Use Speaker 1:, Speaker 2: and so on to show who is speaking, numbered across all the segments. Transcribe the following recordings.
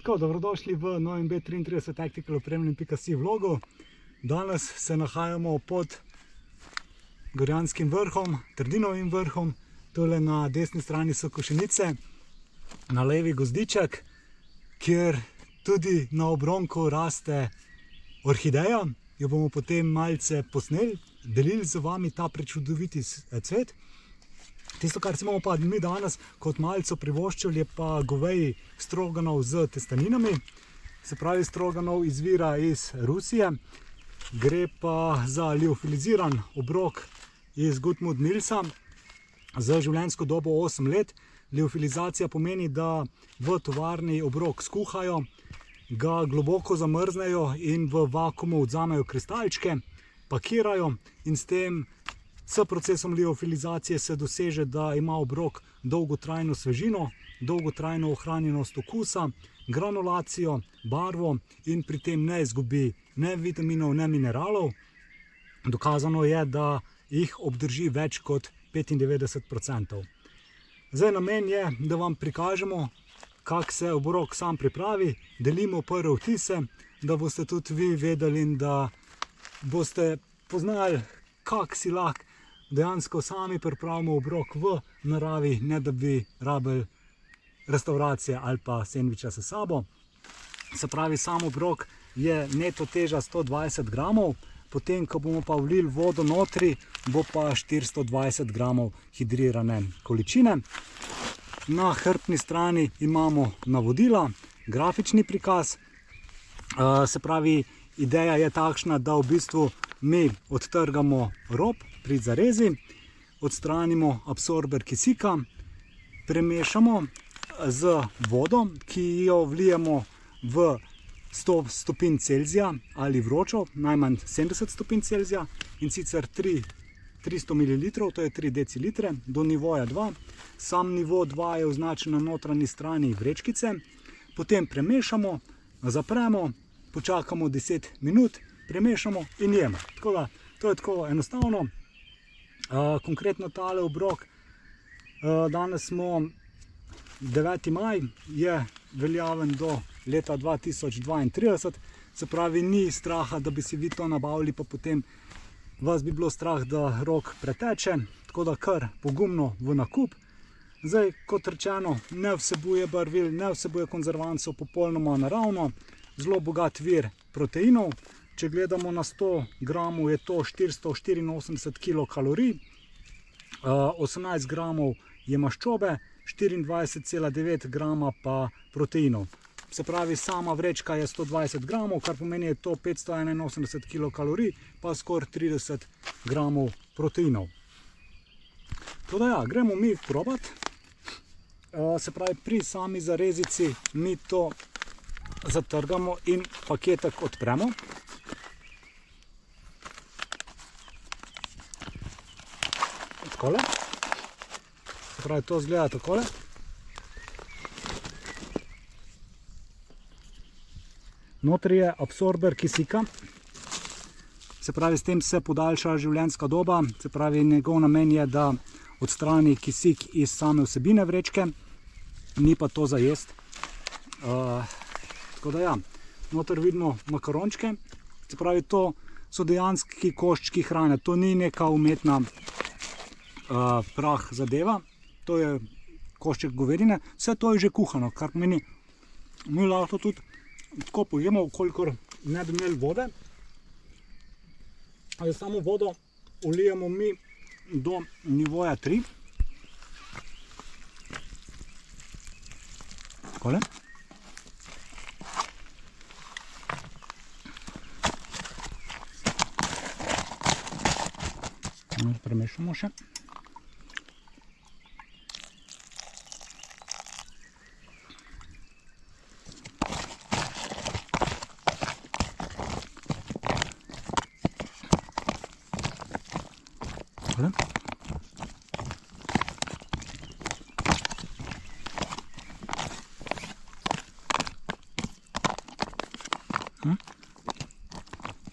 Speaker 1: Tako, dobrodošli v novem B33 Tactical opremljen.si vlogu. Danes se nahajamo pod Gorjanskim vrhom, Trdinovim vrhom. Tole na desni strani so Košenice, na levi Gozdiček, kjer tudi na obronku raste orhideja. Jo bomo potem malce posneli, delili z vami ta prečudoviti cvet. Tisto, kar si bomo pa mi danes kot malico privoščili, je pa goveji stroganov z testeninami. Se pravi, stroganov izvira iz Rusije. Gre pa za liofiliziran obrok iz Gutmund Millsa z življenjsko dobo 8 let. Liofilizacija pomeni, da v tovarni obrok skuhajo, ga globoko zamrznejo in v vakuumu odzamejo kristalčke, pakirajo in s tem s procesom liofilizacije se doseže, da ima obrok dolgotrajno svežino, dolgotrajno ohranjenost okusa, granulacijo, barvo in pri tem ne izgubi ne vitaminov, ne mineralov. Dokazano je, da jih obdrži več kot 95%. Zdaj namen je, da vam prikažemo, kako se obrok sam pripravi, delimo prve vtise, da boste tudi vi vedeli in da boste poznali, kako si lahko dejansko sami pripravimo obrok v naravi, ne da bi rabili restauracije ali pa sendviča s sabo. Se pravi, sam obrok je neto teža 120 gramov, potem, ko bomo pa vlili vodo notri, bo pa 420 gramov hidrirane količine. Na hrbtni strani imamo navodila, grafični prikaz. Se pravi, ideja je takšna, da v bistvu mi odtrgamo rob pri zarezi, odstranimo absorber kisika, premešamo z vodo, ki jo vlijemo v 100 stopinj Celzija ali vročo, najmanj 70 stopinj Celzija, in sicer 300 ml, to je 3 decilitre, do nivoja 2. Sam nivo 2 je označen na notranji strani vrečkice. Potem premešamo, zapremo, počakamo 10 minut, premešamo in jemo. Tako da, to je tako enostavno. Konkretno tale obrok, danes smo 9. maj, je veljaven do leta 2032, se pravi, ni straha, da bi si vi to nabavili, pa potem vas bi bilo strah, da rok preteče, tako da kar pogumno v nakup. Zdaj, kot rečeno, ne vsebuje barvil, ne vsebuje konzervansov, popolnoma naravno, zelo bogat vir proteinov. Če gledamo na 100 gramov, je to 484 kilokalorij, 18 gramov je maščobe, 24,9 grama pa proteinov. Se pravi, sama vrečka je 120 gramov, kar pomeni, je to 581 kilokalorij, pa skoraj 30 gramov proteinov. Tako da ja, gremo mi probati. Se pravi, pri sami zarezici mi to zatrgamo in paketek odpremo. Takole. Se pravi, to izgleda takole. Notri je absorber kisika. Se pravi, s tem se podaljša življenjska doba. Se pravi, njegov namen je, da odstrani kisik iz same vsebine vrečke, ni pa to za jesti. Tako da ja, noter vidimo makarončke. Se pravi, to so dejanski koščki hrane. To ni neka umetna prah zadeva. To je košček govedine. Vse to je že kuhano, kar pomeni, mi lahko tudi tako pojemo, kolikor ne bi imeli vode. Samo vodo vlijemo mi do nivoja 3. Takole. Premešamo še.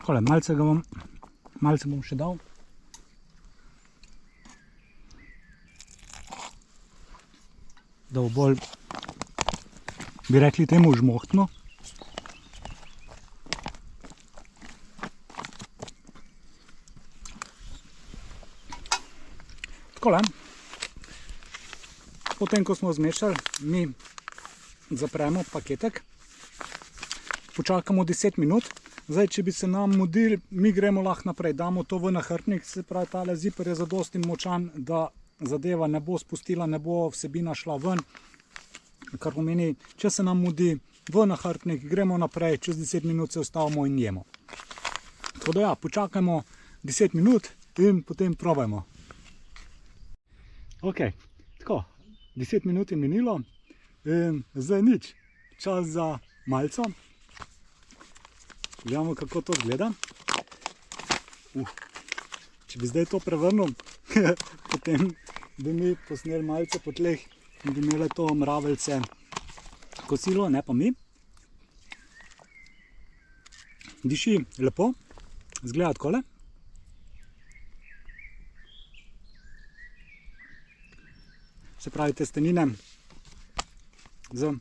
Speaker 1: Takole, malce bom še dal. Da bo bolj bi rekli temu žmohtno. Takole. Potem, ko smo zmešali, mi zapremo paketek, počakamo 10 minut. Zdaj, če bi se nam mudili, mi gremo lahko naprej, damo to v nahrbtnik, se pravi, tale ziper je zadosti močan, da zadeva ne bo spustila, ne bo vsebina šla ven, kar pomeni, če se nam mudi v nahrbtnik, gremo naprej, čez 10 minut se ustavimo in jemo. Tako da ja, počakajmo 10 minut in potem probajmo. Ok, tako, 10 minut je minilo in zdaj nič, čas za malco. Gledamo, kako to izgleda. Če bi zdaj to prevrnil, potem bi mi posneli malce po tleh in bi imeli to mraveljce kosilo, ne pa mi. Diši lepo, izgleda takole. Se pravi, testenine z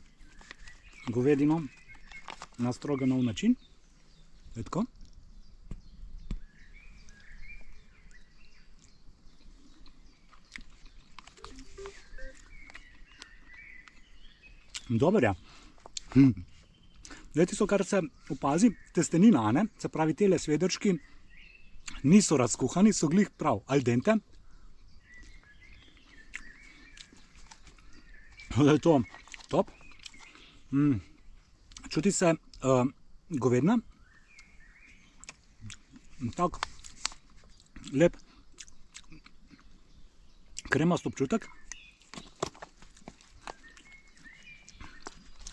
Speaker 1: govedino na stroganov način. Tako. Dober je. Zdaj tisto, kar se opazi, testenina, ne? Se pravi, tele svedrčki niso razkuhani, so glih prav al dente. Da je to top. Čuti se govedina. Tak lep kremast občutek.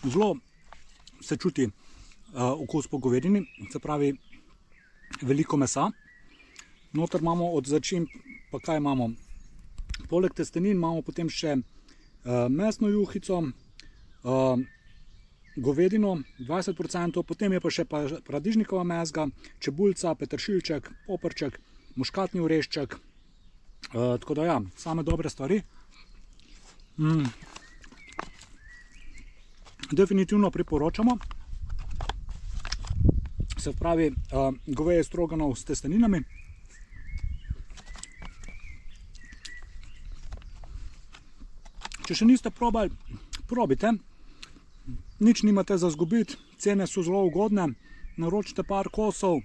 Speaker 1: Zelo se čuti okus po govedini, se pravi veliko mesa. Noter imamo od začimb, pa kaj imamo? Poleg testenin imamo potem še mesno juhico, govedino 20%, potem je pa še paradižnikova mezga, čebulca, peteršilček, poprček, muškatni orešček, tako da ja, same dobre stvari. Definitivno priporočamo, se pravi goveje stroganov s testeninami. Če še niste probali, probite. Nič nimate za zgubiti, cene so zelo ugodne, naročite par kosov,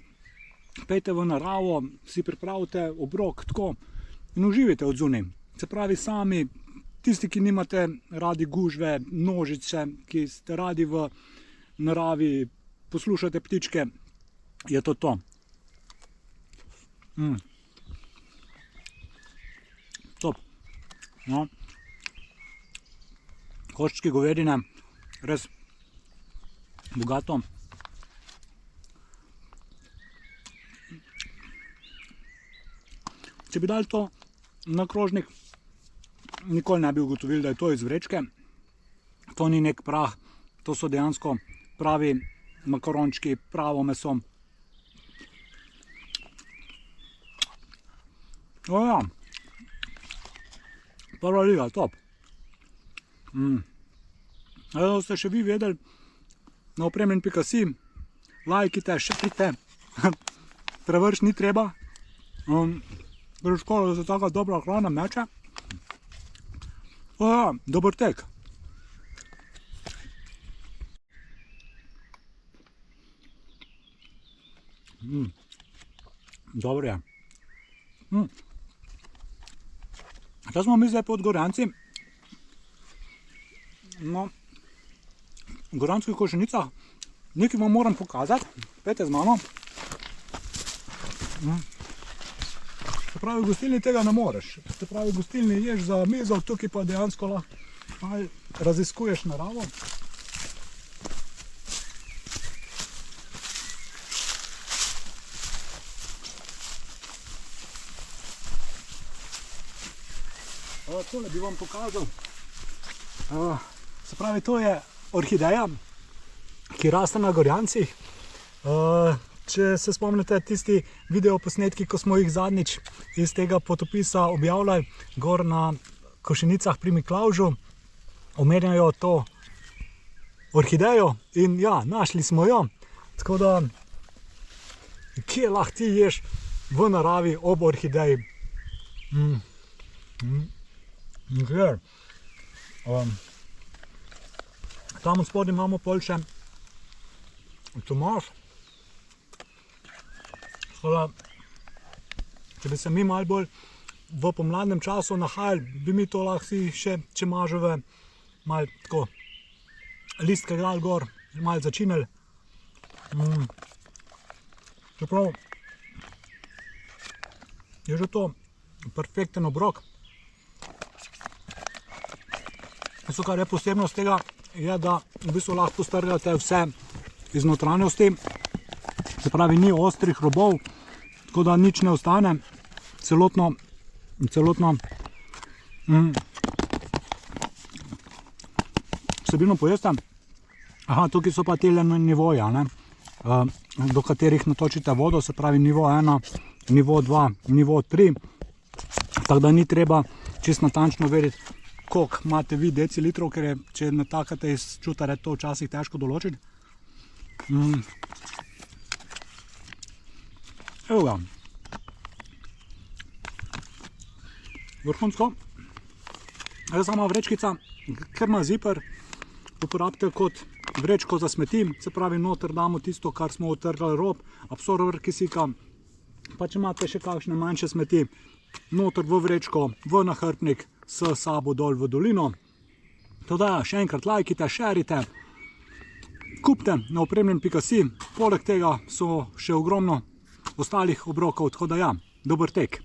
Speaker 1: pejte v naravo, si pripravite obrok tako in uživajte od zunaj. Se pravi sami, tisti, ki nimate radi gužve, nožice, ki ste radi v naravi, poslušate ptičke, je to to. Top. No. Koščki govedine, res bogato. Če bi dali to na krožnik, nikoli ne bi ugotovili, da je to iz vrečke. To ni nek prah, to so dejansko pravi makarončki, pravo meso. O ja, prva liga, top. Da ste še vi vedeli, na opremljen.si, lajkite, šerite, preveč ni treba, ker škoda, da se taka dobra hrana meče. O ja, dober tek. Dobro je. Kaj smo mi zdaj pod Gorjanci? No, v goranskih Košenicah nekaj vam moram pokazati, pejte z mano. Se pravi, v gostilni tega ne moreš. Se pravi, v gostilni ješ za mizo, tukaj pa dejansko lahko malo raziskuješ naravo. Tole bi vam pokazal. Se pravi, to je orhideja, ki raste na Gorjancih. Če se spomnite tisti videoposnetki, ko smo jih zadnjič iz tega potopisa objavljali, gor na Košenicah pri Miklavžu, omenjajo to orhidejo in ja, našli smo jo. Tako da, kje lahko ti ješ v naravi ob orhideji? Kjer? Tam od spodaj imamo pol še Tomaž. Če bi se mi malo bolj v pomladnem času nahajali, bi mi to lahko si še čemaževe malo tako listke dali gor, malo začinili. Čeprav je že to perfekten obrok. Tisto, kar je posebnost tega, je, da v bistvu lahko postrgate vse iz notranjosti, se pravi ni ostrih robov, tako da nič ne ostane, celotno vsebino pojeste. Aha, tukaj so pa tele nivoji, do katerih natočite vodo, se pravi nivo 1, nivo 2, nivo 3, tako da ni treba čisto natančno vedeti, koliko imate vi decilitrov, ker je, če natakate iz čutare, to včasih težko določiti. Evo ga. Vrhunsko. Sama vrečkica, ker ima ziper, uporabite kot vrečko za smeti, se pravi noter damo tisto, kar smo odtrgali rob, absorber kisika, pa če imate še kakšne manjše smeti, noter v vrečko, v nahrbtnik, s sabo dol v dolino. Teda še enkrat lajkite, šerite, kupite na opremljen.si, poleg tega so še ogromno ostalih obrokov, tako da ja, dober tek.